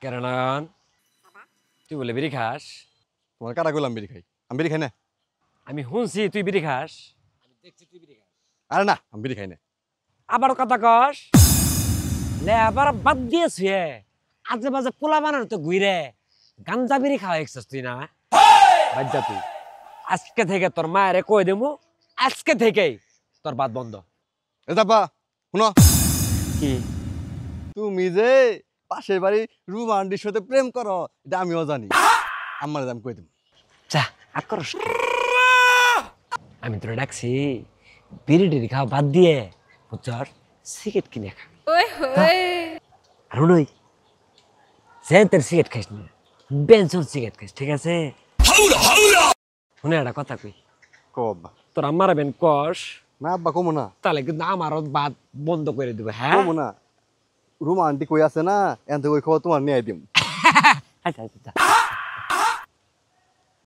কেরানান তুই বলে বিড়ি খাস? তোমার কাটা গোলাম বিড়ি খাই, আমি বিড়ি খাই না। আমি শুনছি তুই বিড়ি খাস, আমি দেখছি তুই বিড়ি খাস। আরে না, আমি বিড়ি খাই না। আবার কথা কস লে, আবার বাদ দিয়েছি আজে বাজে পোলা বানানো তো ঘুরে গাঞ্জা বিড়ি খাওয়া দেখছিস তুই না? বাদ যা তুই, আজকে থেকে তোর মায়েরে কই দেবো, আজকে থেকেই তোর বাদ বন্ধ। এ যাবা শুনো, কি তুমি যে পাশের বাড়ি রুমা আন্টির সাথে প্রেম করো এটা আমিও জানি। আমার আমি কই দেব। যা আকর্ষ, আমি তোরে ডাকছি বিড়ি টিড়ি খাওয়া বাদ দিয়ে বুঝছর সিগারেট কিনে খা। আর নই সেন্টের সিগারেট খাইস না, বেনসন সিগারেট খাইস, ঠিক আছে? শুনে একটা কথা কই, কবা তোর আমার বেন কস না আব্বা, কমো না, তাহলে কিন্তু আমারও বাদ বন্ধ করে দিব। হ্যাঁ কমো না। রুমা আন্টি কই আছে না, এন থেকে ওই খবর তোমার নিয়ে দিম। আচ্ছা আচ্ছা